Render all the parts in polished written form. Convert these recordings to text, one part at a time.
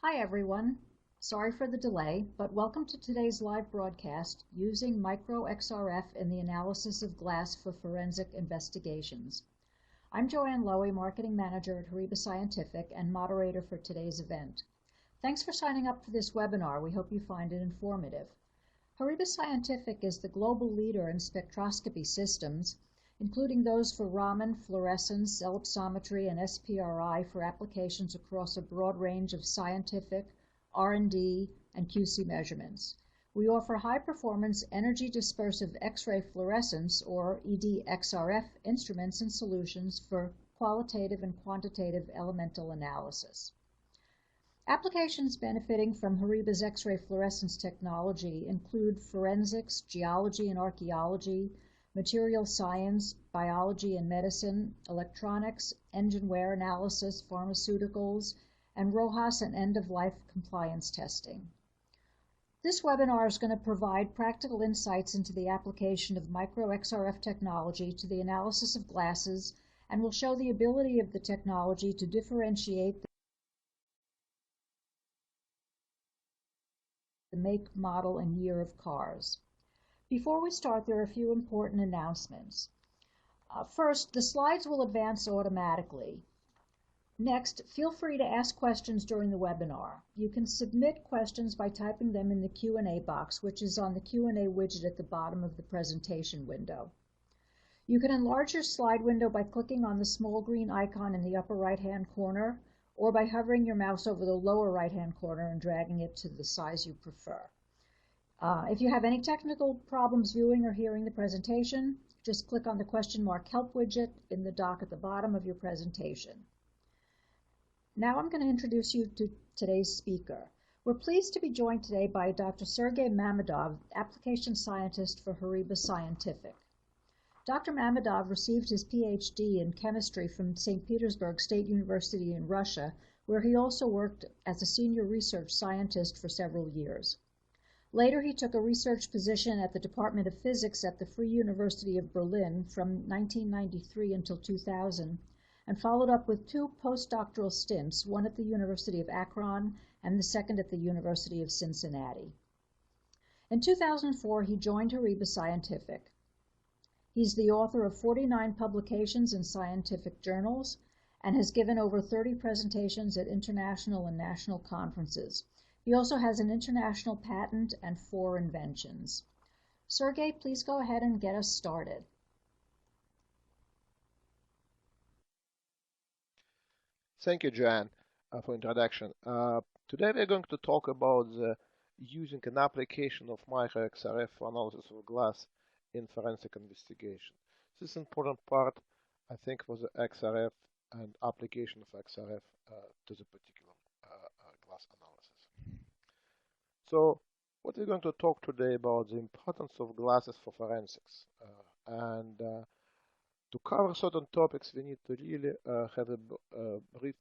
Hi everyone. Sorry for the delay, but welcome to today's live broadcast using micro-XRF in the analysis of glass for forensic investigations. I'm Joanne Lowy, Marketing Manager at HORIBA Scientific and moderator for today's event. Thanks for signing up for this webinar. We hope you find it informative. HORIBA Scientific is the global leader in spectroscopy systems, including those for Raman, fluorescence, ellipsometry, and SPRI for applications across a broad range of scientific, R&D, and QC measurements. We offer high-performance energy-dispersive X-ray fluorescence, or ED-XRF, instruments and solutions for qualitative and quantitative elemental analysis. Applications benefiting from HORIBA's X-ray fluorescence technology include forensics, geology and archaeology, material science, biology and medicine, electronics, engine wear analysis, pharmaceuticals, and RoHS and end-of-life compliance testing. This webinar is going to provide practical insights into the application of micro-XRF technology to the analysis of glasses and will show the ability of the technology to differentiate the make, model, and year of cars. Before we start, there are a few important announcements. First, the slides will advance automatically. Next, feel free to ask questions during the webinar. You can submit questions by typing them in the Q&A box, which is on the Q&A widget at the bottom of the presentation window. You can enlarge your slide window by clicking on the small green icon in the upper right-hand corner, or by hovering your mouse over the lower right-hand corner and dragging it to the size you prefer. If you have any technical problems viewing or hearing the presentation, just click on the question mark help widget in the dock at the bottom of your presentation. Now I'm going to introduce you to today's speaker. We're pleased to be joined today by Dr. Sergey Mamedov, application scientist for HORIBA Scientific. Dr. Mamedov received his PhD in chemistry from St. Petersburg State University in Russia, where he also worked as a senior research scientist for several years. Later, he took a research position at the Department of Physics at the Free University of Berlin from 1993 until 2000, and followed up with two postdoctoral stints, one at the University of Akron and the second at the University of Cincinnati. In 2004, he joined HORIBA Scientific. He's the author of 49 publications in scientific journals and has given over 30 presentations at international and national conferences. He also has an international patent and 4 inventions. Sergey, please go ahead and get us started. Thank you, Joanne, for introduction. Today we're going to talk about using an application of micro-XRF for analysis of glass in forensic investigation. This is an important part, I think, for the XRF and application of XRF to the particular glass analysis. So what we're going to talk today about the importance of glasses for forensics. To cover certain topics, we need to really have a brief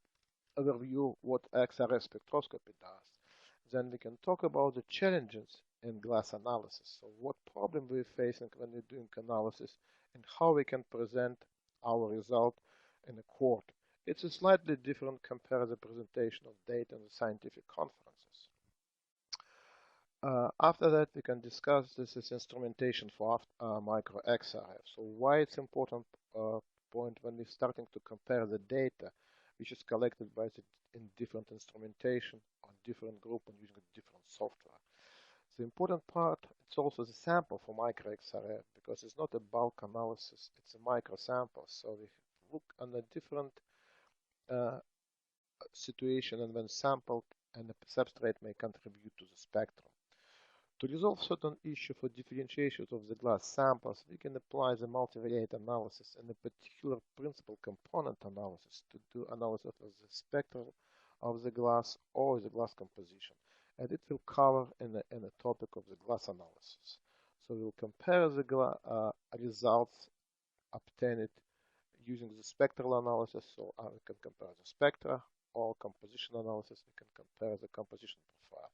overview what XRF spectroscopy does. Then we can talk about the challenges in glass analysis. So what problem we're facing when we're doing analysis and how we can present our result in a court. It's a slightly different compared to the presentation of data in the scientific conferences. After that, we can discuss this is instrumentation for micro-XRF. So why it's important point when we're starting to compare the data, which is collected by in different instrumentation on different group and using different software. The important part, it's also the sample for micro-XRF because it's not a bulk analysis, it's a micro sample. So we look on a different situation and when sampled and the substrate may contribute to the spectrum. To resolve certain issue for differentiation of the glass samples, we can apply the multivariate analysis and a particular principal component analysis to do analysis of the spectral of the glass or the glass composition. And it will cover in the topic of the glass analysis. So we'll compare the results obtained using the spectral analysis. So we can compare the spectra or composition analysis. We can compare the composition profile.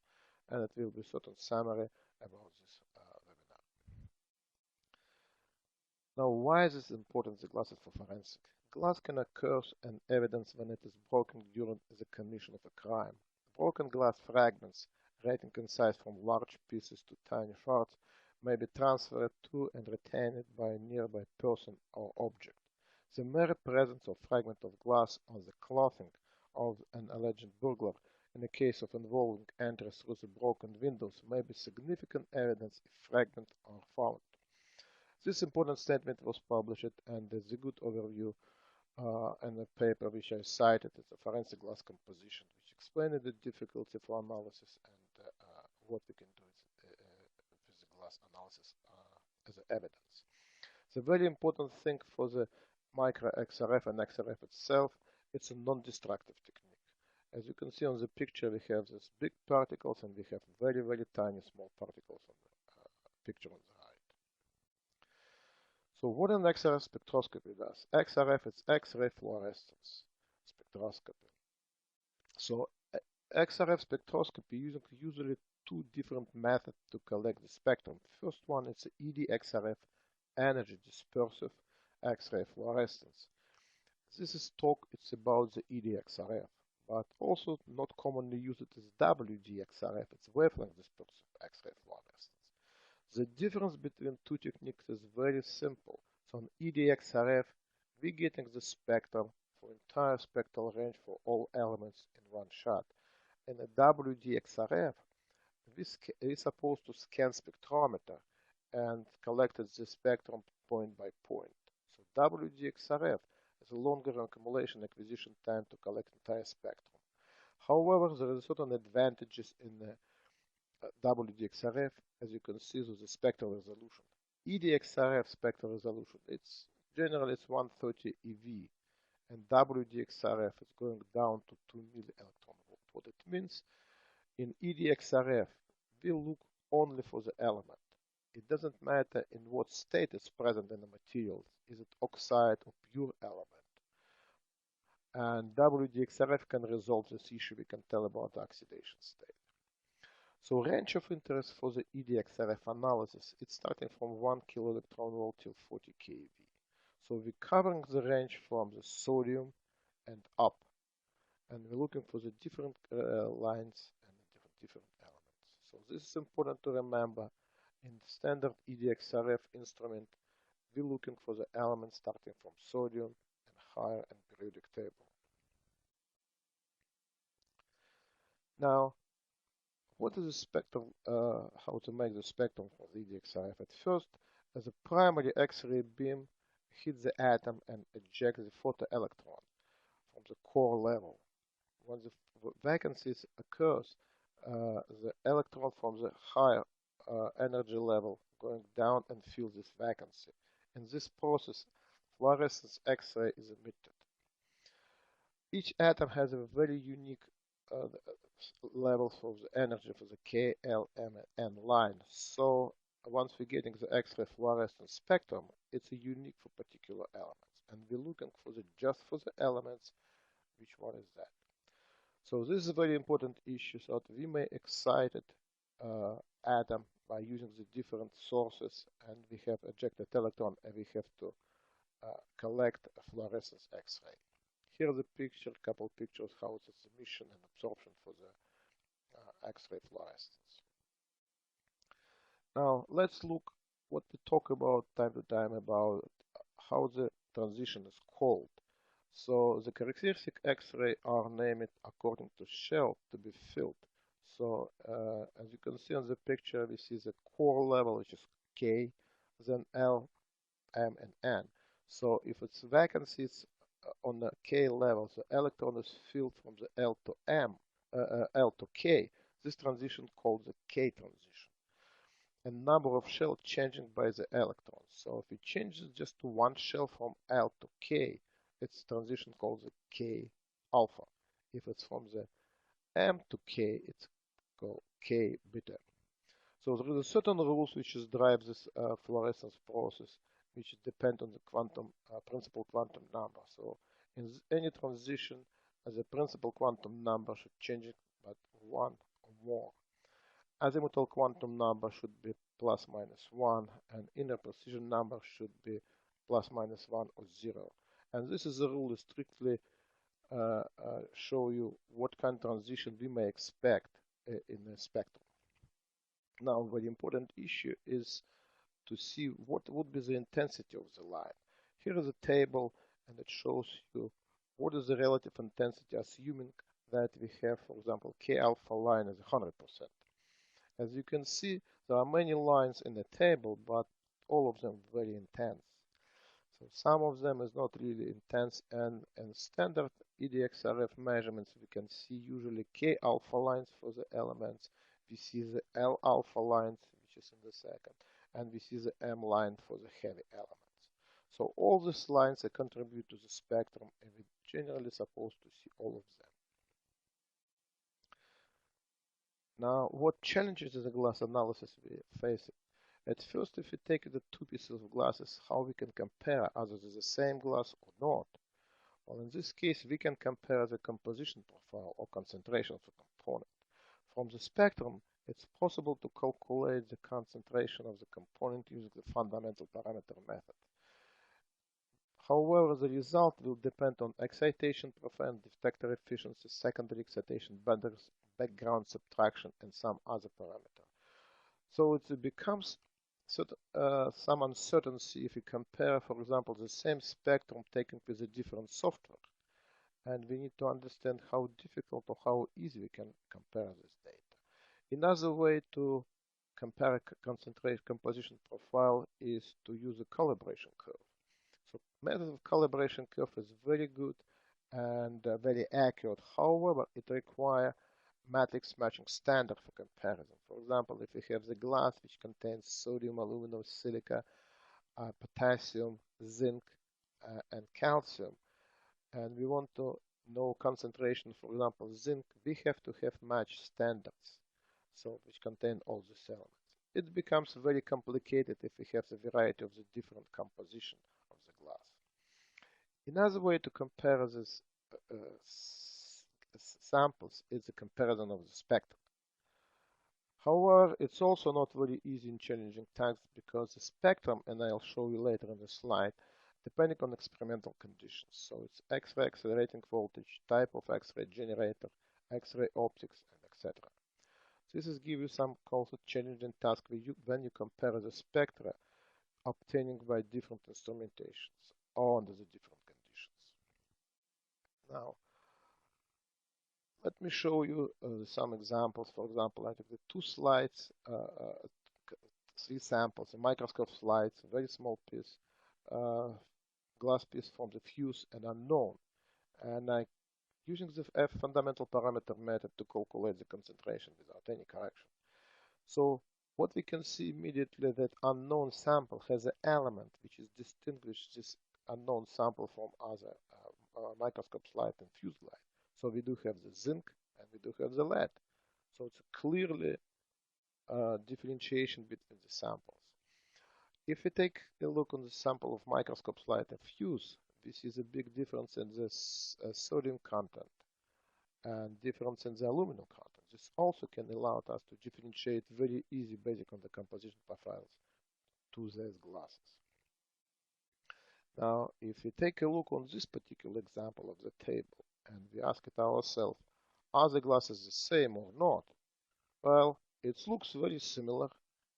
And it will be certain summary about this webinar. Now, why is this important, the glasses for forensic? Glass can occur in evidence when it is broken during the commission of a crime. broken glass fragments, ranging in size from large pieces to tiny shards, may be transferred to and retained by a nearby person or object. The mere presence of fragment of glass on the clothing of an alleged burglar in a case of involving entry through the broken windows may be significant evidence if fragments are found. This important statement was published and is a good overview in a paper which I cited as a forensic glass composition, which explained the difficulty for analysis and what we can do with the glass analysis as evidence. The very important thing for the micro-XRF and XRF itself, it's a non-destructive technique. As you can see on the picture, we have these big particles and we have very, very tiny small particles on the picture on the right. So what an XRF spectroscopy does? XRF is X-ray fluorescence spectroscopy. So XRF spectroscopy using usually two different methods to collect the spectrum. First one is the ED-XRF, energy dispersive X-ray fluorescence. This is talk, it's about the ED-XRF, but also not commonly used as WD-XRF, it's wavelength dispersive X-ray fluorescence. The difference between two techniques is very simple. So on ED-XRF, we're getting the spectrum for entire spectral range for all elements in one shot. In a WD-XRF, we're supposed to scan spectrometer and collect the spectrum point by point. So WD-XRF has a longer accumulation acquisition time to collect entire spectrum. However, there are certain advantages in the WD-XRF, as you can see, with the spectral resolution. ED-XRF spectral resolution, it's generally it's 130 eV, and WD-XRF is going down to 2 millielectron volt. What it means, in ED-XRF, we look only for the element. It doesn't matter in what state it's present in the material. Is it oxide or pure element? And WD-XRF can resolve this issue. We can tell about the oxidation state. So range of interest for the ED-XRF analysis, it's starting from 1 kiloelectron volt till 40 keV. So we're covering the range from the sodium and up. And we're looking for the different lines and different elements. So this is important to remember. In standard ED-XRF instrument, we're looking for the elements starting from sodium and higher in periodic table. Now, what is the spectrum, how to make the spectrum for the ED-XRF? At first, as a primary X-ray beam hits the atom and ejects the photoelectron from the core level. When the vacancies occurs, the electron from the higher energy level going down and fills this vacancy. In this process, fluorescence X-ray is emitted. Each atom has a very unique levels of the energy for the K, L, M, and N line. So once we're getting the X-ray fluorescence spectrum, it's unique for particular elements. And we're looking for just for the elements, which one is that? So this is a very important issue, so that we may excite atom by using the different sources, and we have ejected electron, and we have to collect a fluorescence X-ray. Here is a picture, couple pictures, how it's emission and absorption for the X-ray fluorescence. Now let's look what we talk about time to time about how the transition is called. So the characteristic X-ray are named according to shell to be filled. So as you can see on the picture, we see the core level, which is K, then L, M, and N. So if it's vacancies on the K level, the electron is filled from the L to M, L to K. This transition called the K transition. And number of shell changing by the electrons. So if we change it just to one shell from L to K, it's transition called the K alpha. If it's from the M to K, it's called K beta. So there are certain rules which drive this fluorescence process, which depend on the quantum principal quantum number. So in any transition, the principal quantum number should change it by one or more. Azimuthal quantum number should be plus minus 1, and inner precision number should be plus minus 1 or 0. And this is a rule strictly show you what kind of transition we may expect in the spectrum. Now, very important issue is to see what would be the intensity of the line. Here is a table, and it shows you what is the relative intensity, assuming that we have, for example, K alpha line is 100%. As you can see, there are many lines in the table, but all of them very intense. So some of them is not really intense, and in standard EDXRF measurements, we can see usually K alpha lines for the elements. We see the L alpha lines, which is in the second, and we see the M line for the heavy elements. So all these lines contribute to the spectrum, and we're generally supposed to see all of them. Now, what challenges in the glass analysis we face? At first, if we take the two pieces of glasses, how we can compare whether it's the same glass or not? Well, in this case, we can compare the composition profile or concentration of the component. From the spectrum, it's possible to calculate the concentration of the component using the fundamental parameter method. However, the result will depend on excitation profile, detector efficiency, secondary excitation, background subtraction, and some other parameter. So it becomes some uncertainty if we compare, for example, the same spectrum taken with a different software. And we need to understand how difficult or how easy we can compare this data. Another way to compare a concentration composition profile is to use a calibration curve. So method of calibration curve is very good and very accurate. However, it requires matrix matching standard for comparison. For example, if we have the glass which contains sodium, aluminum, silica, potassium, zinc, and calcium, and we want to know concentration, for example, zinc, we have to have matched standards, so which contain all these elements. It becomes very complicated if we have the variety of the different composition of the glass. Another way to compare these samples is the comparison of the spectra. However, it's also not very easy in challenging tasks because the spectrum, and I'll show you later in the slide, depending on experimental conditions. So it's X-ray accelerating voltage, type of X-ray generator, X-ray optics, and etc. This is give you some also challenging task when you compare the spectra obtaining by different instrumentations or under the different conditions. Now, let me show you some examples. For example, I took the two slides, three samples, a microscope slides, a very small piece, glass piece from the fuse and unknown. And I using the F fundamental parameter method to calculate the concentration without any correction. So what we can see immediately that unknown sample has an element which is distinguished this unknown sample from other microscope slide and fuse light. So we do have the zinc and we do have the lead. So it's clearly differentiation between the samples. If we take a look on the sample of microscope slide and fuse, we see the big difference in the sodium content and difference in the aluminum content. This also can allow us to differentiate very easy based on the composition profiles to these glasses. Now, if we take a look on this particular example of the table and we ask it ourselves, are the glasses the same or not? Well, it looks very similar,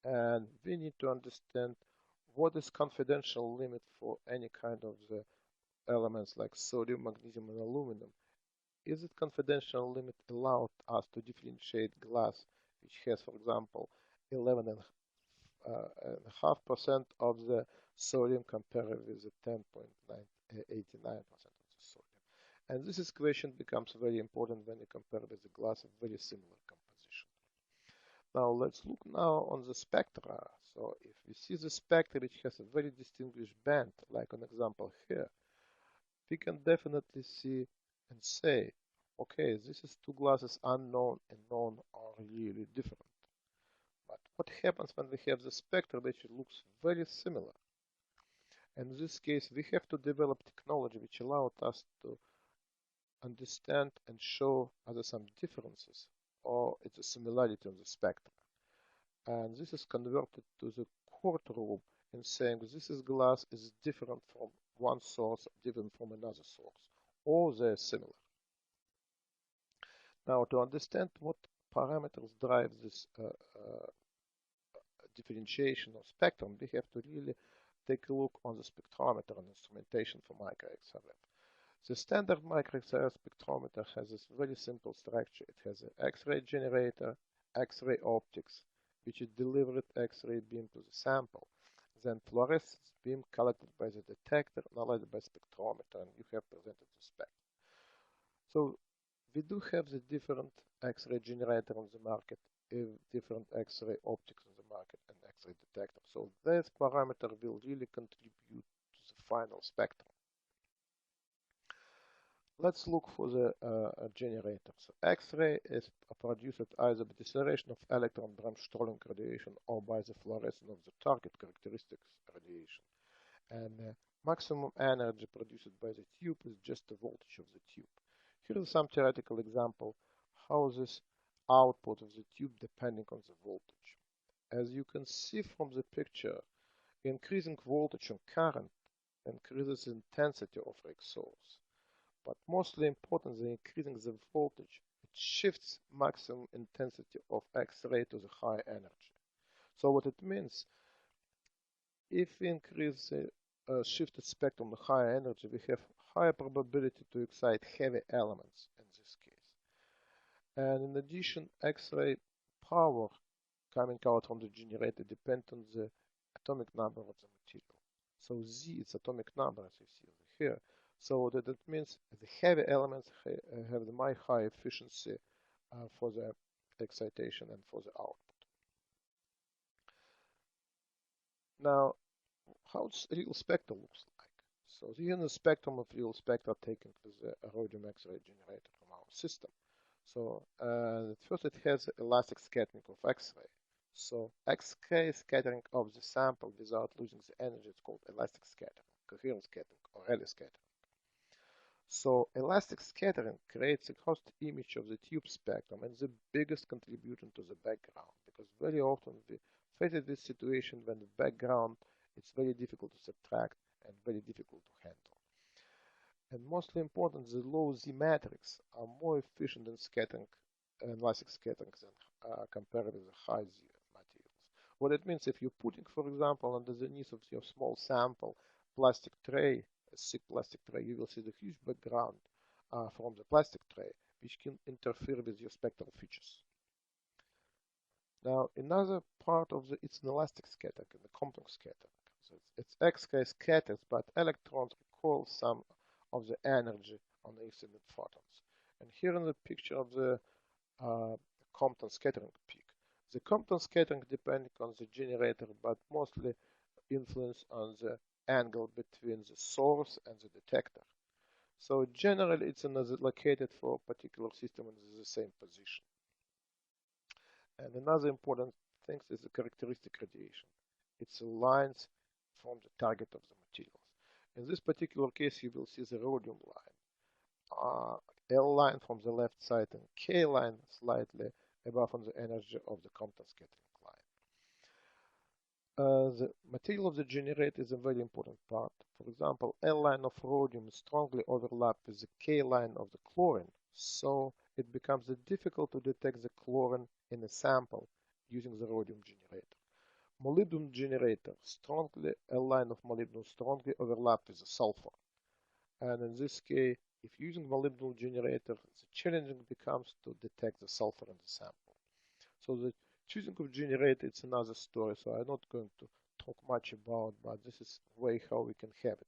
and we need to understand what is confidential limit for any kind of the elements like sodium, magnesium, and aluminum. Is it confidential limit allowed us to differentiate glass which has, for example, 11.5% of the sodium compared with the 10.89% of the sodium? And this question becomes very important when you compare with the glass of very similar composition. Now let's look now on the spectra. So if we see the spectra which has a very distinguished band, like an example here, we can definitely see and say, okay, this is two glasses unknown and known are really different. But what happens when we have the spectra which looks very similar? In this case, we have to develop technology which allowed us to understand and show either some differences or it's a similarity on the spectra. And this is converted to the court rule in saying this is glass is different from one source, different from another source, or they're similar. Now, to understand what parameters drive this differentiation of spectrum, we have to really take a look on the spectrometer and instrumentation for micro-XRF. The standard micro-XRF spectrometer has this very simple structure. It has an X-ray generator, X-ray optics, which is delivered X-ray beam to the sample, then fluorescence beam collected by the detector, analyzed by spectrometer, and you have presented the spectrum. So we do have the different X-ray generator on the market, different X-ray optics on the market, and X-ray detector. So this parameter will really contribute to the final spectrum. Let's look for the generator. So X-ray is produced either by deceleration of electron Bremsstrahlung radiation or by the fluorescence of the target characteristics radiation. And maximum energy produced by the tube is just the voltage of the tube. Here is some theoretical example how this output of the tube depending on the voltage. As you can see from the picture, increasing voltage and current increases the intensity of X source. But mostly important than increasing the voltage, it shifts maximum intensity of X-ray to the high energy. So what it means, if we increase the shifted spectrum to higher energy, we have higher probability to excite heavy elements in this case. And in addition, X-ray power coming out from the generator depends on the atomic number of the material. So Z is atomic number, as you see over here. So that means the heavy elements have the very high efficiency for the excitation and for the output. Now, how does real spectra looks like? So here is the spectrum of real spectra taken with the rhodium X-ray generator from our system. So first it has elastic scattering of X-ray. So X-ray scattering of the sample without losing the energy is called elastic scattering, coherent scattering, or Rayleigh scattering. So elastic scattering creates a host image of the tube spectrum and the biggest contributor to the background, because very often we face this situation when the background is very difficult to subtract and very difficult to handle. And mostly important, the low Z matrix are more efficient in scattering, elastic scattering than compared with the high Z materials. What it means, if you're putting, for example, under the knees of your small sample plastic tray, a thick plastic tray, you will see the huge background from the plastic tray, which can interfere with your spectral features. Now, another part of it's an elastic scattering, the complex scattering. So it's X-ray scatters, but electrons recoil some of the energy on the incident photons. And here in the picture of the Compton scattering peak. The Compton scattering depending on the generator, but mostly influence on the angle between the source and the detector. So generally it's located for a particular system in the same position. And another important thing is the characteristic radiation. It's lines from the target of the materials. In this particular case, you will see the rhodium line, L line from the left side, and K line slightly above on the energy of the Compton scattering line. The material of the generator is a very important part. For example, L line of rhodium strongly overlaps with the K line of the chlorine, so it becomes difficult to detect the chlorine in a sample using the rhodium generator. Molybdenum generator, L line of molybdenum strongly overlaps with the sulfur. And in this case, if using molybdenum generator, the challenging becomes to detect the sulfur in the sample. So the choosing of generator, it's another story, so I'm not going to talk much about, but this is the way how we can have it.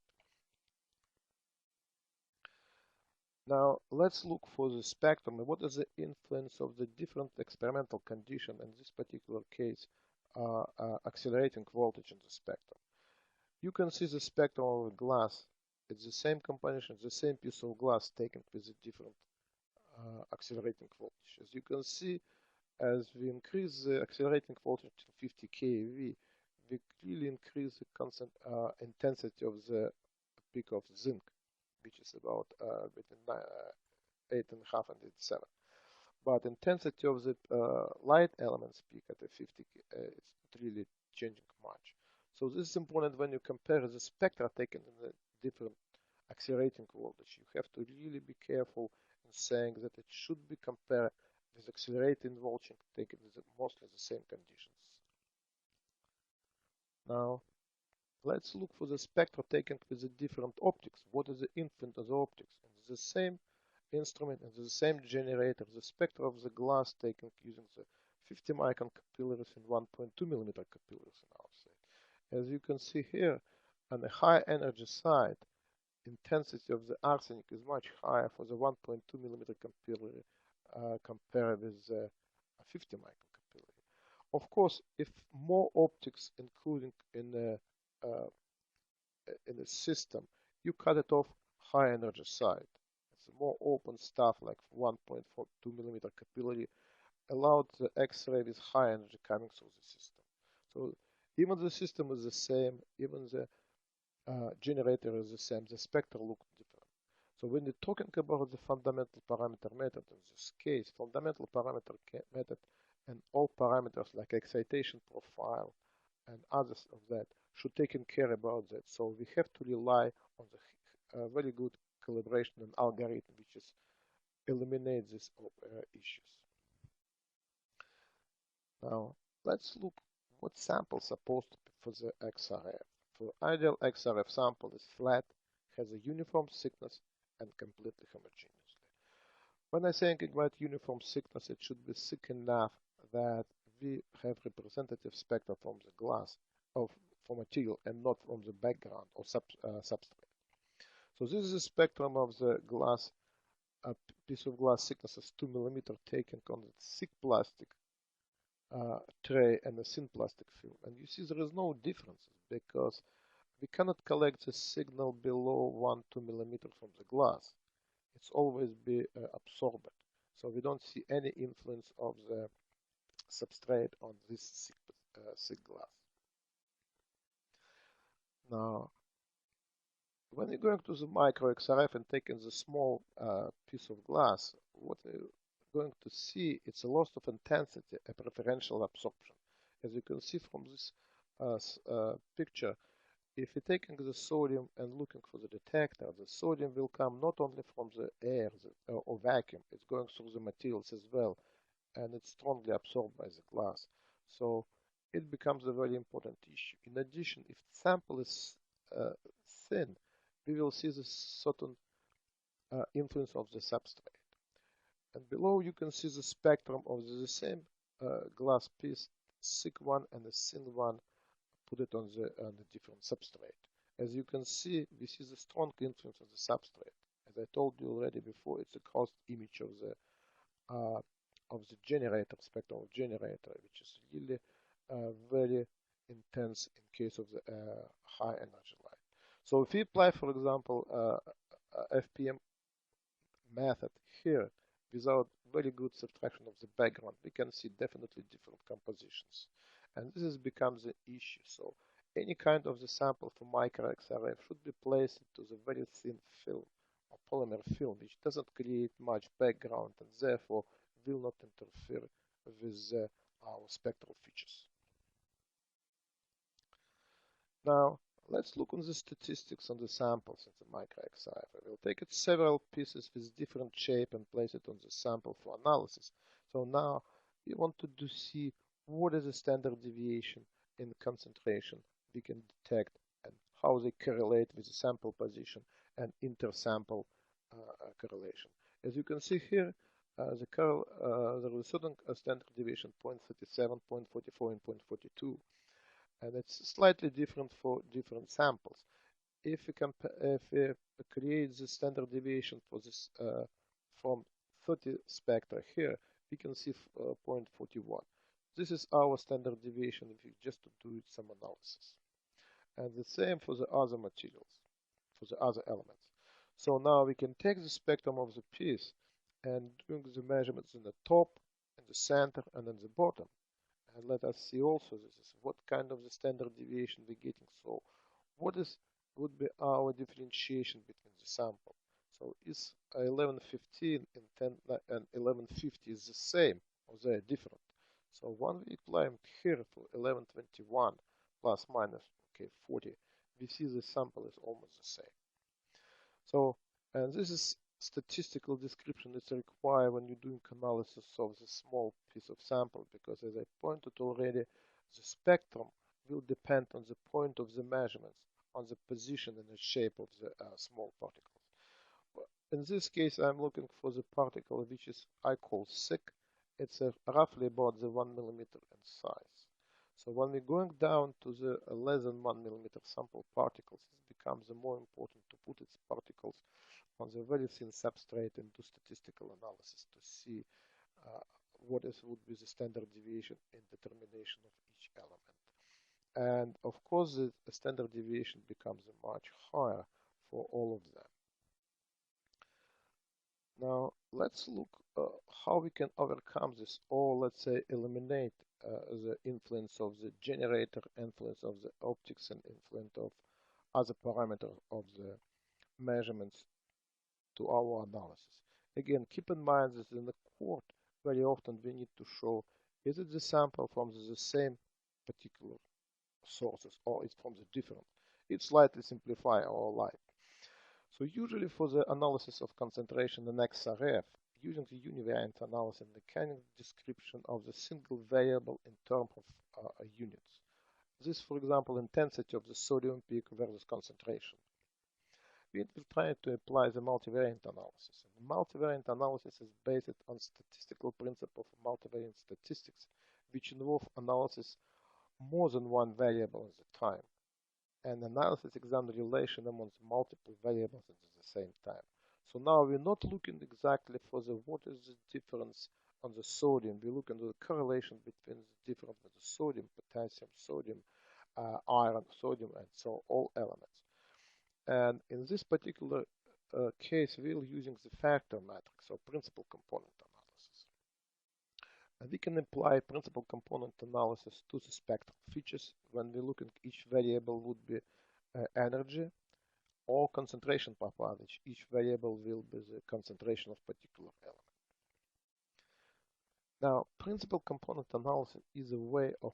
Now, let's look for the spectrum and what is the influence of the different experimental condition, in this particular case, accelerating voltage in the spectrum. You can see the spectrum of the glass. It's the same composition, the same piece of glass taken with a different accelerating voltage. As you can see, as we increase the accelerating voltage to 50 keV, we clearly increase the constant intensity of the peak of zinc, which is about between 8.5 and 8.7. But intensity of the light elements peak at the 50 is not really changing much. So this is important when you compare the spectra taken in the different accelerating voltage. You have to really be careful in saying that it should be compared with accelerated involving taken with mostly the same conditions. Now, let's look for the spectra taken with the different optics. What is the influence of the optics? In the same instrument and the same generator, the spectra of the glass taken using the 50 micron capillaries and 1.2 millimeter capillaries in our side. As you can see here, on the high energy side, intensity of the arsenic is much higher for the 1.2 millimeter capillary compared with the 50 micron capillary. Of course, if more optics including in the system, you cut it off high energy side. It's more open stuff like 1.42 millimeter capillary allowed the X-ray with high energy coming through the system. So even the system is the same, even the generator is the same, the spectra look different. So when you're talking about the fundamental parameter method, in this case, fundamental parameter method and all parameters like excitation profile and others of that should take care about that. So we have to rely on the very good calibration and algorithm which is eliminate these issues. Now let's look what sample is supposed to be for the XRF. For ideal XRF sample is flat, has a uniform thickness and completely homogeneous. When I say about uniform thickness, it should be thick enough that we have representative spectra from the glass or from material and not from the background or substrate. So this is a spectrum of the glass. A piece of glass thickness is 2 millimeter taken on the thick plastic tray and a thin plastic film. And you see there is no difference because we cannot collect the signal below 1-2 millimeter from the glass. It's always be absorbed. So we don't see any influence of the substrate on this thick glass. Now, when you're going to the micro-XRF and taking the small piece of glass, what you're going to see it's a loss of intensity, a preferential absorption. As you can see from this picture, if you're taking the sodium and looking for the detector, the sodium will come not only from the air or vacuum, it's going through the materials as well, and it's strongly absorbed by the glass. So it becomes a very important issue. In addition, if the sample is thin, we will see the certain influence of the substrate. And below you can see the spectrum of the same glass piece, thick one and the thin one, put it on the different substrate. As you can see, we see the strong influence of the substrate. As I told you already before, it's a crossed image of the generator, spectral generator, which is really very intense in case of the high energy light. So if we apply, for example, FPM method here without very good subtraction of the background, we can see definitely different compositions. And this becomes an issue. So any kind of the sample for micro-XRF should be placed into the very thin film or polymer film, which doesn't create much background and therefore will not interfere with our spectral features. Now, let's look on the statistics on the samples in the micro-XRF. I will take it several pieces with different shape and place it on the sample for analysis. So now we want to see what is the standard deviation in concentration we can detect and how they correlate with the sample position and inter-sample correlation. As you can see here, there is a certain standard deviation 0.37, 0.44, and 0.42. And it's slightly different for different samples. If we create the standard deviation for this from 30 spectra here, we can see 0.41. This is our standard deviation if we just do some analysis. And the same for the other materials, for the other elements. So now we can take the spectrum of the piece and doing the measurements in the top, in the center, and in the bottom. And let us see also this is what kind of the standard deviation we're getting. So what would be our differentiation between the sample? So is 1115 and 1150 is the same or they're different? So when we apply here for 1121 plus minus 40, we see the sample is almost the same. So, and this is statistical description is required when you're doing analysis of the small piece of sample, because as I pointed already, the spectrum will depend on the point of the measurements, on the position and the shape of the small particles. In this case, I'm looking for the particle which is I call thick. It's roughly about the 1 millimeter in size. So when we're going down to the less than 1 millimeter sample particles, it becomes more important to put its particles on the very thin substrate and do statistical analysis to see would be the standard deviation in determination of each element. And of course, the standard deviation becomes much higher for all of them. Now, let's look how we can overcome this, or let's say eliminate the influence of the generator, influence of the optics, and influence of other parameters of the measurements to our analysis. Again, keep in mind that in the court, very often we need to show, is it the sample from the same particular sources, or it's from the different. It slightly simplify our life. So usually for the analysis of concentration in XRF, using the univariate analysis and mechanical description of the single variable in terms of units. This, for example, intensity of the sodium peak versus concentration. We will try to apply the multivariate analysis. And the multivariate analysis is based on statistical principle of multivariate statistics, which involve analysis more than one variable at a time. And analysis examines the relation among multiple variables at the same time. So now we're not looking exactly for what is the difference on the sodium. We look at the correlation between the difference of the sodium, potassium, sodium, iron, sodium, and so all elements. And in this particular case, we're using the factor matrix, or principal component analysis. And we can apply principal component analysis to the spectral features when we look at each variable would be energy or concentration profile. Each variable will be the concentration of particular element. Now, principal component analysis is a way of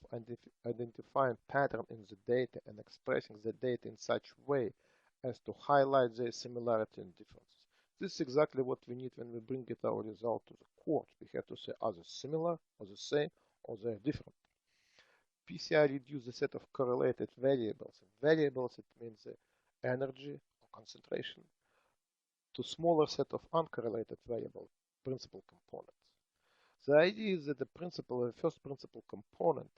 identifying pattern in the data and expressing the data in such way as to highlight their similarity and differences. This is exactly what we need when we bring our result to the court. We have to say, are they similar, or the same, or they're different. PCI reduces the set of correlated variables. And variables, it means the energy or concentration, to smaller set of uncorrelated variable principal components. The idea is that the first principal component,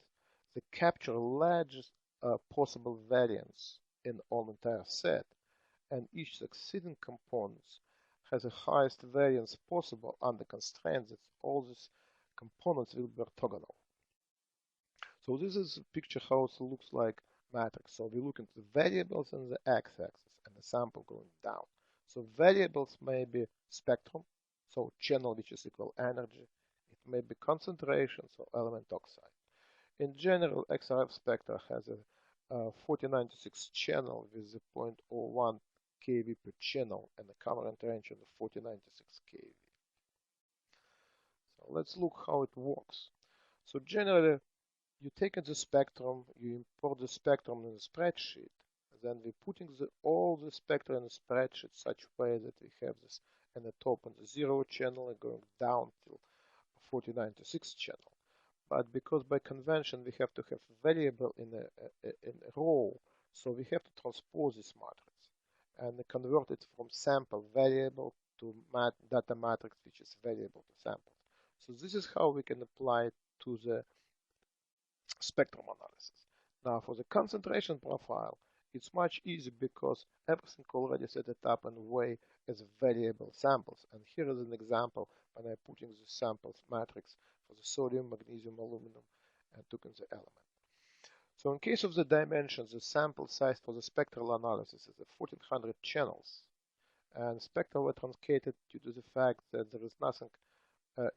they capture largest possible variance in all entire set, and each succeeding components has the highest variance possible under constraints that all these components will be orthogonal. So this is a picture how it looks like matrix. So we look at the variables in the x-axis and the sample going down. So variables may be spectrum, so channel which is equal energy. It may be concentration, so element oxide. In general, XRF Spectra has a 4096 channel with a 0.01 kV per channel and a current range of 4096 kV. So let's look how it works. So generally, you take the spectrum, you import the spectrum in the spreadsheet, then we're putting all the spectra in the spreadsheet such way that we have this in the top on the 0 channel and going down till 4096 channel. But because by convention we have to have a variable in a row, so we have to transpose this matrix and convert it from sample variable to data matrix, which is variable to sample. So this is how we can apply it to the spectrum analysis. Now for the concentration profile, it's much easier because everything already set it up in a way as variable samples. And here is an example when I'm putting the samples matrix for the sodium, magnesium, aluminum, and took in the element. So in case of the dimensions, the sample size for the spectral analysis is 1400 channels. And spectra were truncated due to the fact that there is nothing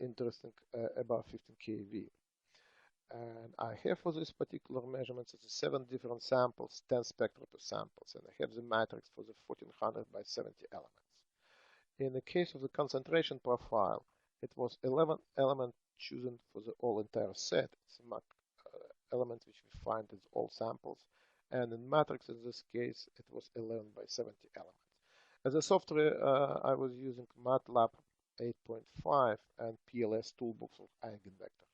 interesting above 15 kV. And I have for this particular measurements, it's 7 different samples, 10 spectra per samples, and I have the matrix for the 1400 by 70 elements. In the case of the concentration profile, it was 11 elements chosen for the all entire set. It's elements which we find in all samples, and in matrix in this case, it was 11 by 70 elements. As a software, I was using MATLAB 8.5 and PLS toolbox of Eigenvector.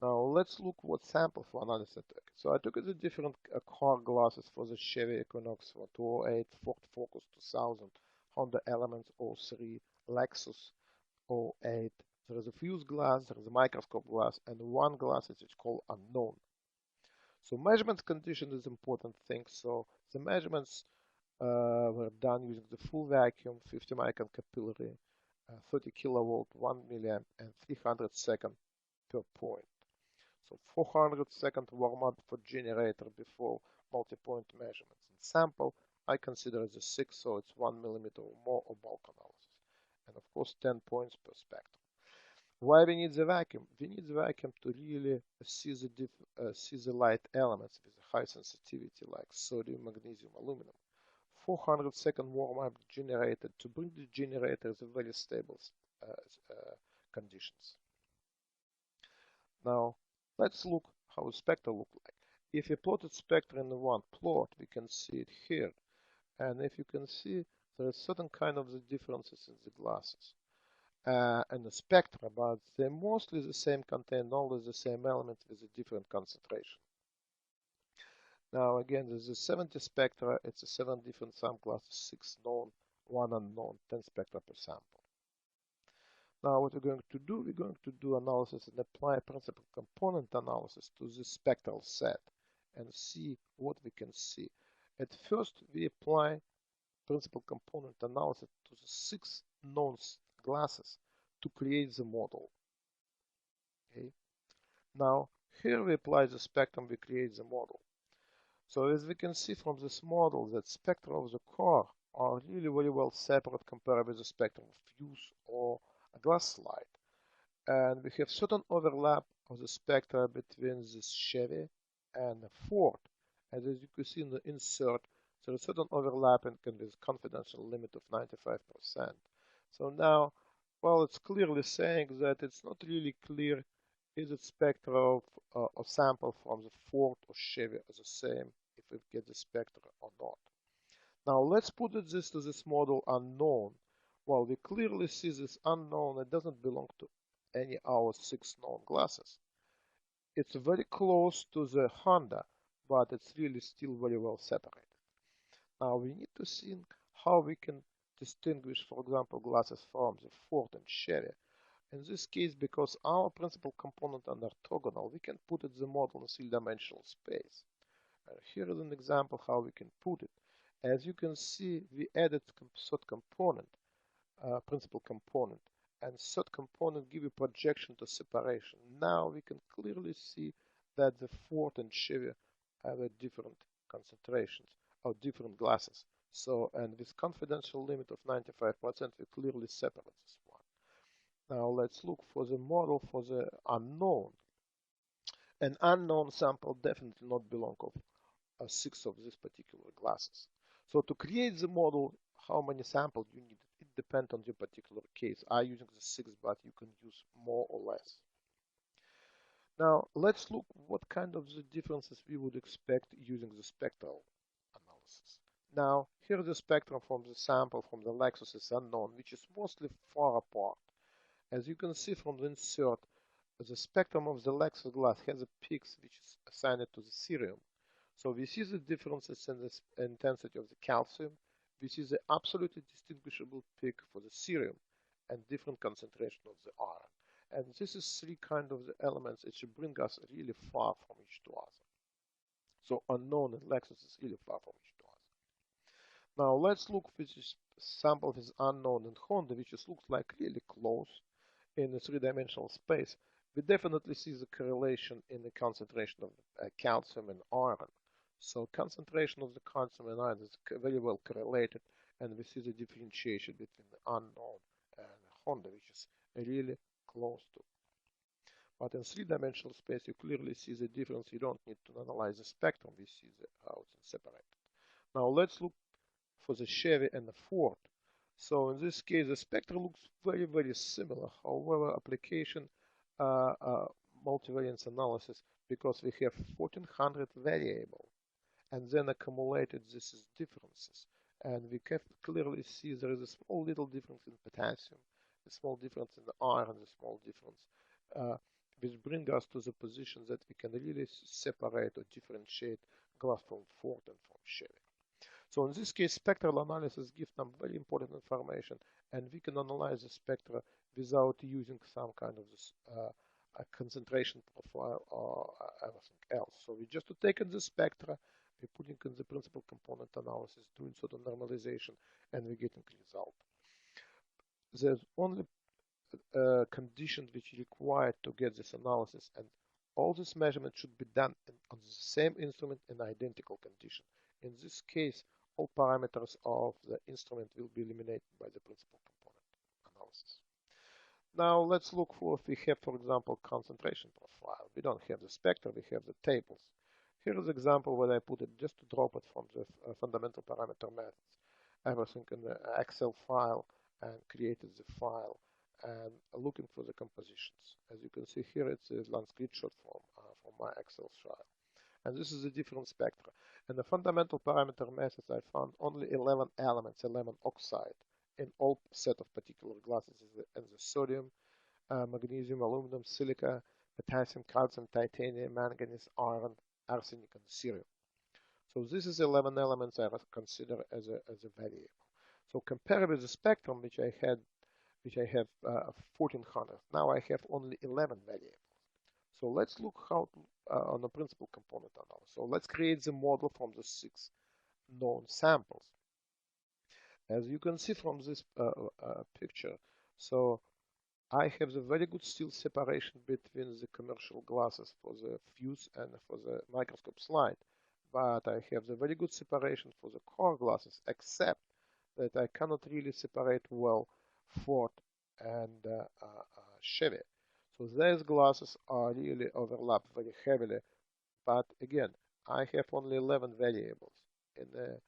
Now let's look what sample for analysis I took. So I took the different car glasses for the Chevy Equinox for 208, Ford Focus 2000, Honda Elements 03, Lexus 08. There is a fuse glass, there is a microscope glass, and one glass is called unknown. So measurement condition is important thing. So the measurements were done using the full vacuum, 50 micron capillary, 30 kilovolt, 1 milliamp, and 300 second per point. So 400 second warm-up for generator before multi-point measurements. In sample, I consider as a 6, so it's 1 millimeter or more of bulk analysis. And of course, 10 points per spectrum. Why we need the vacuum? We need the vacuum to really see the light elements with a high sensitivity like sodium, magnesium, aluminum. 400 second warm-up generator to bring the generator to very stable conditions. Now, let's look how a spectra look like. If we plotted spectra in the one plot, we can see it here. And if you can see, there is certain kind of the differences in the glasses and the spectra, but they're mostly the same content, always the same elements with a different concentration. Now again, there's a 70 spectra, it's a 7 different subclasses, 6 known, 1 unknown, 10 spectra per sample. Now what we're going to do, we're going to do analysis and apply principal component analysis to this spectral set and see what we can see. At first, we apply principal component analysis to the 6 known glasses to create the model. Okay. Now here we apply the spectrum, we create the model. So as we can see from this model, that spectra of the car are really very well separate compared with the spectrum of fuse or a glass slide. And we have certain overlap of the spectra between this Chevy and the Ford. And as you can see in the insert, there is certain overlapping with confidential limit of 95%. So now, well, it's clearly saying that it's not really clear is it spectra of a sample from the Ford or Chevy as the same if we get the spectra or not. Now let's put this to this model unknown. Well, we clearly see this unknown, it doesn't belong to any of our 6 known glasses. It's very close to the Honda, but it's really still very well separated. Now we need to see how we can distinguish, for example, glasses from the Ford and Chevy. In this case, because our principal component are orthogonal, we can put it in the model in 3-dimensional space. Here is an example how we can put it. As you can see, we added third component, principal component, and third component give you projection to separation. Now we can clearly see that the Ford and Chevy have a different concentrations of different glasses. So, and with confidential limit of 95%, we clearly separate this one. Now let's look for the model for the unknown. An unknown sample definitely not belong of 6 of these particular glasses. So to create the model, how many samples you need, it depends on your particular case. I'm using the 6, but you can use more or less. Now let's look what kind of the differences we would expect using the spectral analysis. Now here the spectrum from the sample from the Lexus is unknown, which is mostly far apart. As you can see from the insert, the spectrum of the Lexus glass has a peaks which is assigned to the cerium. So we see the differences in the intensity of the calcium. We see the absolutely distinguishable peak for the cerium and different concentration of the iron. And this is 3 kind of the elements that should bring us really far from each to other. So unknown in Lexus is really far from each to other. Now let's look with this sample is unknown in Honda, which is looks like really close in the 3-dimensional space. We definitely see the correlation in the concentration of calcium and iron. So concentration of the calcium and iron is very well correlated, and we see the differentiation between the unknown and Honda, which is really close to. But in 3-dimensional space, you clearly see the difference. You don't need to analyze the spectrum. We see how it's separated. Now let's look for the Chevy and the Ford. So in this case, the spectrum looks very, very similar. However, application multivariance analysis, because we have 1400 variable and then accumulated these differences. And we can clearly see there is a small little difference in potassium, a small difference in the iron, a small difference, which brings us to the position that we can really separate or differentiate glass from Ford and from Chevy. So in this case, spectral analysis gives them very important information, and we can analyze the spectra without using some kind of this, a concentration profile or everything else. So we just to take in the spectra, we're putting in the principal component analysis, doing sort of normalization, and we're getting a result. There's only conditions which are required to get this analysis, and all this measurement should be done on the same instrument in identical condition. In this case, all parameters of the instrument will be eliminated by the principal component analysis. Now let's look for if we have, for example, concentration profile. We don't have the spectra, we have the tables. Here is an example where I put it just to drop it from the fundamental parameter methods. Everything in the Excel file and created the file and looking for the compositions. As you can see here, it's a long screenshot from my Excel file. And this is a different spectra. And the fundamental parameter methods, I found only 11 elements, 11 oxide in all set of particular glasses, and the sodium, magnesium, aluminum, silica, potassium, calcium, titanium, manganese, iron, arsenic, and cerium. So this is 11 elements I consider as a variable. So compared with the spectrum, which I have 1400. Now I have only 11 variables. So let's look how to, on the principal component analysis. So let's create the model from the 6 known samples. As you can see from this picture, so I have the very good still separation between the commercial glasses for the fuse and for the microscope slide, but I have the very good separation for the core glasses, except that I cannot really separate well Ford and Chevy. So those glasses are really overlap very heavily, but again, I have only 11 variables. In the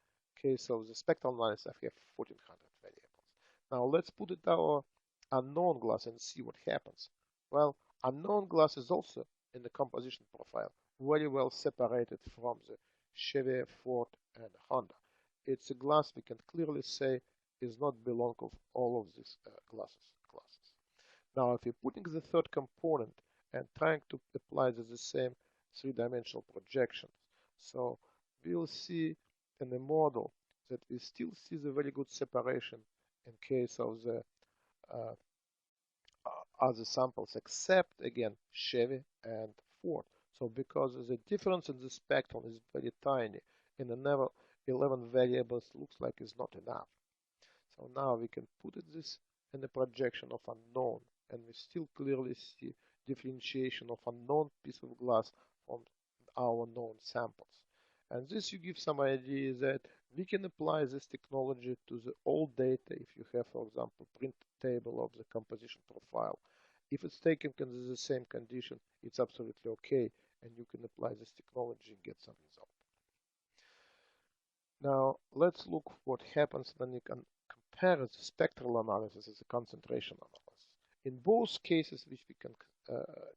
case of the spectral analysis, I have 1400 variables. Now let's put it our unknown glass and see what happens. Well, unknown glass is also in the composition profile very well separated from the Chevy, Ford, and Honda. It's a glass we can clearly say is not belong of all of these classes. Now, if you're putting the third component and trying to apply the same three-dimensional projections, so we'll see in the model that we still see the very good separation in case of the other samples, except again Chevy and Ford. So because the difference in the spectrum is very tiny, in the 11 variables looks like it's not enough. So now we can put this in the projection of unknown, and we still clearly see differentiation of unknown piece of glass from our known samples. And this you give some idea that we can apply this technology to the old data. If you have, for example, print table of the composition profile, if it's taken in the same condition, it's absolutely okay, and you can apply this technology and get some result. Now let's look what happens when you can compare the spectral analysis as a concentration analysis. In both cases, which we can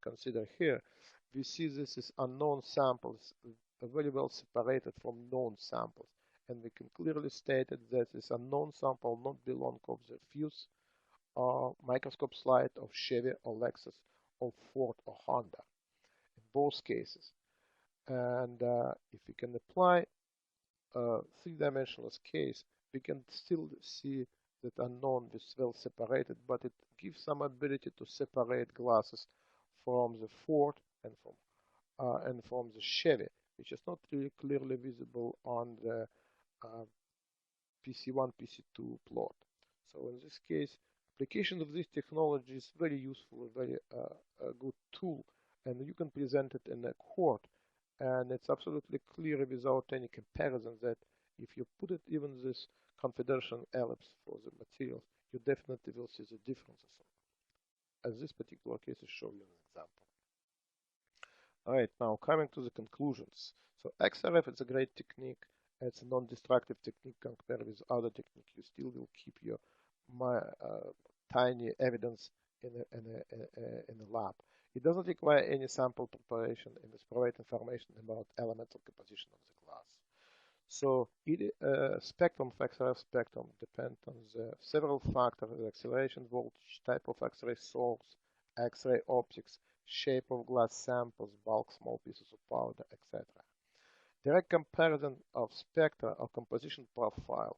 consider here, we see this is unknown samples very well separated from known samples, and we can clearly state that this unknown sample not belong of the fuse or microscope slide of Chevy or Lexus or Ford or Honda in both cases. And if we can apply a three-dimensional case, we can still see that unknown is well separated, but it gives some ability to separate glasses from the Ford and from the Chevy, which is not really clearly visible on the PC1, PC2 plot. So in this case, application of this technology is very useful, very good tool, and you can present it in a court, and it's absolutely clear without any comparison that if you put it even this confidential ellipse for the materials, you definitely will see the differences. As this particular case is shown in an example. Alright, now coming to the conclusions. So XRF is a great technique. It's a non-destructive technique compared with other techniques. You still will keep your tiny evidence in a lab. It doesn't require any sample preparation and it provides information about elemental composition of the glass. So spectrum of XRF spectrum depends on the several factors: the acceleration voltage, type of X-ray source, X-ray optics, shape of glass samples, bulk, small pieces of powder, etc. Direct comparison of spectra or composition profile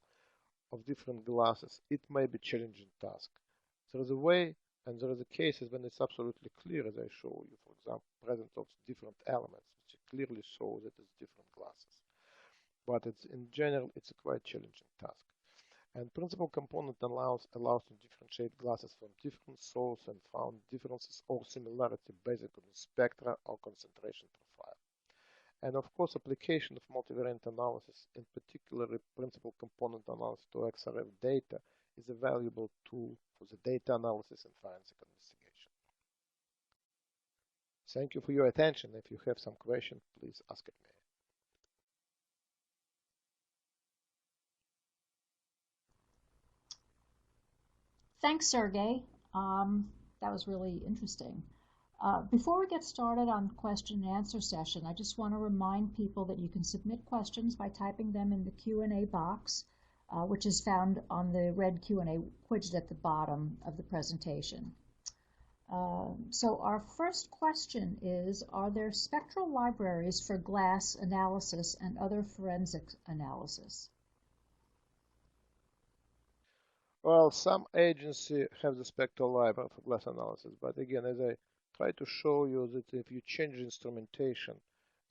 of different glasses, it may be challenging task. There is a way and there is a cases when it's absolutely clear, as I show you, for example, presence of different elements, which clearly show that it's different glasses. But in general, it's a quite challenging task. And principal component allows to differentiate glasses from different sources and found differences or similarity based on spectra or concentration profile. And of course, application of multivariate analysis, in particular principal component analysis to XRF data, is a valuable tool for the data analysis and forensic investigation. Thank you for your attention. If you have some questions, please ask it me. Thanks, Sergey. That was really interesting. Before we get started on question and answer session, I just want to remind people that you can submit questions by typing them in the Q&A box, which is found on the red Q&A widget at the bottom of the presentation. So our first question is, are there spectral libraries for glass analysis and other forensic analysis? Well, some agencies have the spectral library for glass analysis, but again, as I try to show you that if you change instrumentation,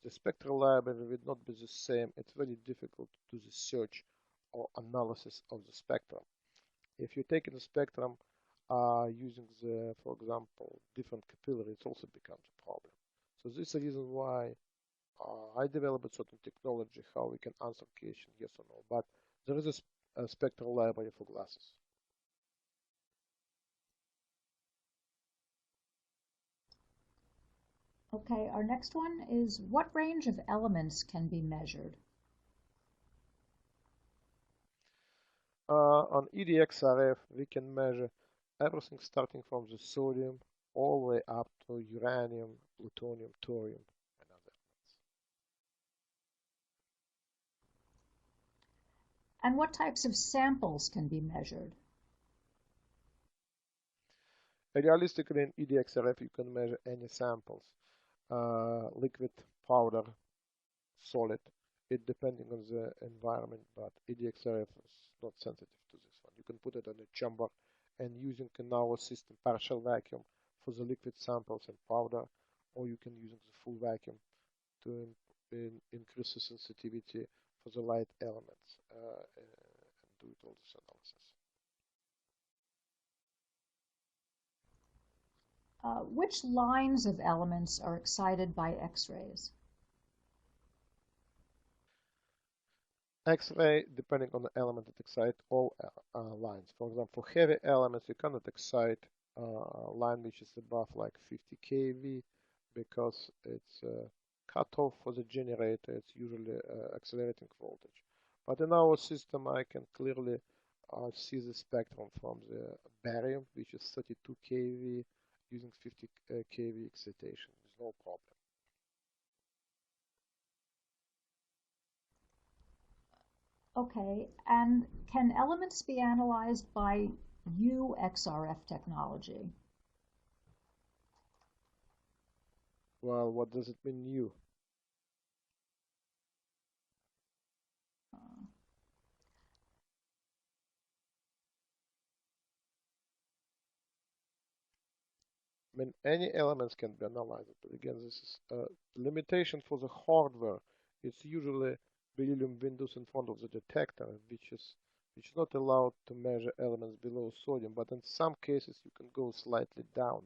the spectral library will not be the same. It's very difficult to do the search or analysis of the spectrum. If you take the spectrum using the, for example, different capillary, it also becomes a problem. So this is the reason why I developed a certain technology how we can answer question yes or no. But there is a spectral library for glasses. Okay, our next one is, what range of elements can be measured? On XRF, we can measure everything starting from the sodium all the way up to uranium, plutonium, thorium, and other elements. And what types of samples can be measured? Realistically, in XRF, you can measure any samples, liquid, powder, solid, it depending on the environment, but XRF is not sensitive to this one. You can put it in a chamber and using in our system partial vacuum for the liquid samples and powder, or you can use the full vacuum to increase the sensitivity for the light elements and do it all this analysis. Which lines of elements are excited by X-rays? X-ray, depending on the element, it excites all lines. For example, for heavy elements, you cannot excite a line which is above like 50 kV because it's cutoff for the generator. It's usually accelerating voltage. But in our system, I can clearly see the spectrum from the barium, which is 32 kV, using 50 kV excitation with no problem. Okay, and can elements be analyzed by XRF technology? Well, what does it mean, U? I mean, any elements can be analyzed, but again, this is a limitation for the hardware. It's usually beryllium windows in front of the detector, which is not allowed to measure elements below sodium, but in some cases you can go slightly down.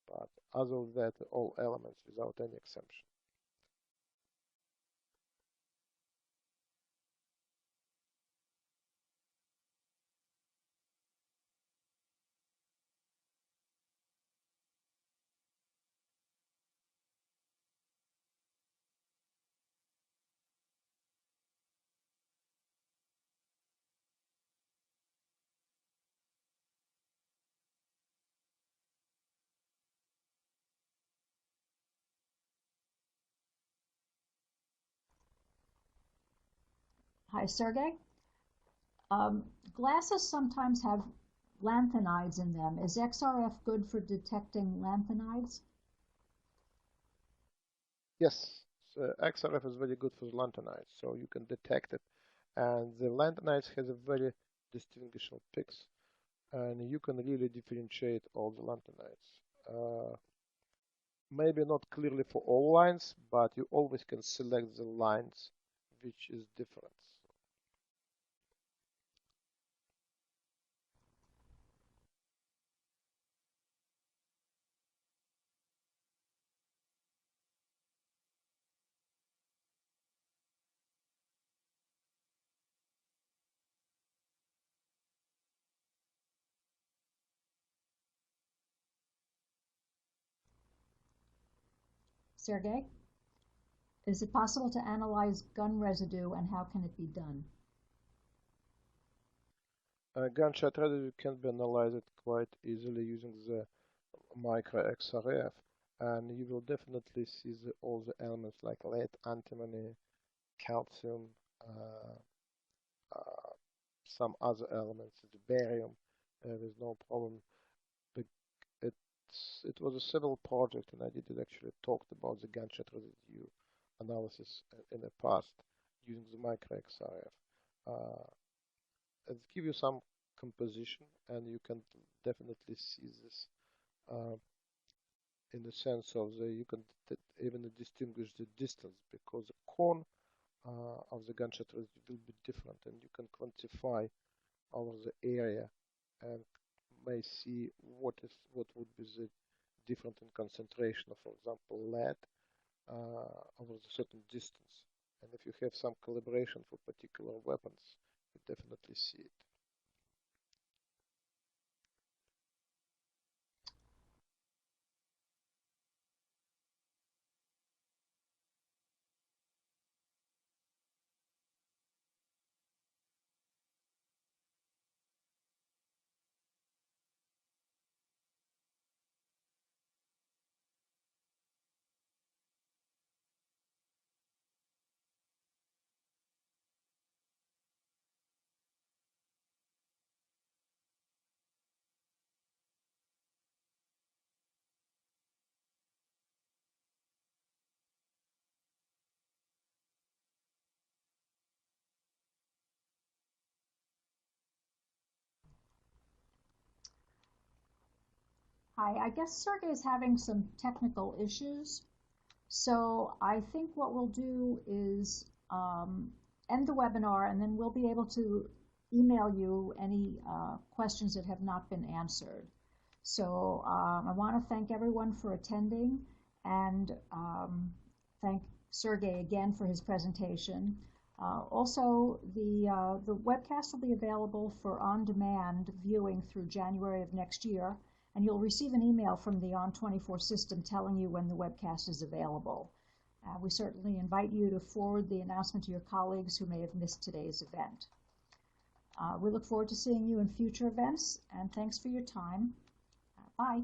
But other than that, all elements without any exception. Hi, Sergey. Glasses sometimes have lanthanides in them. Is XRF good for detecting lanthanides? Yes, so XRF is very good for the lanthanides, so you can detect it. And the lanthanides has a very distinguishable peaks, and you can really differentiate all the lanthanides. Maybe not clearly for all lines, but you always can select the lines which is different. Sergey, is it possible to analyze gun residue, and how can it be done? Gunshot residue can be analyzed quite easily using the micro-XRF, and you will definitely see all the elements like lead, antimony, calcium, uh, uh, some other elements, the barium, with no problem. But it was a civil project, and I did actually talked about the gunshot residue analysis in the past using the micro-XRF. It gives you some composition, and you can definitely see this in the sense of you can even distinguish the distance, because the cone of the gunshot residue will be different, and you can quantify over the area and may see what would be the difference in concentration of, for example, lead over a certain distance. And if you have some calibration for particular weapons, you definitely see it. Hi, I guess Sergey is having some technical issues. So I think what we'll do is end the webinar, and then we'll be able to email you any questions that have not been answered. So I want to thank everyone for attending, and thank Sergey again for his presentation. Also, the webcast will be available for on-demand viewing through January of next year, and you'll receive an email from the On24 system telling you when the webcast is available. We certainly invite you to forward the announcement to your colleagues who may have missed today's event. We look forward to seeing you in future events, and thanks for your time. Bye.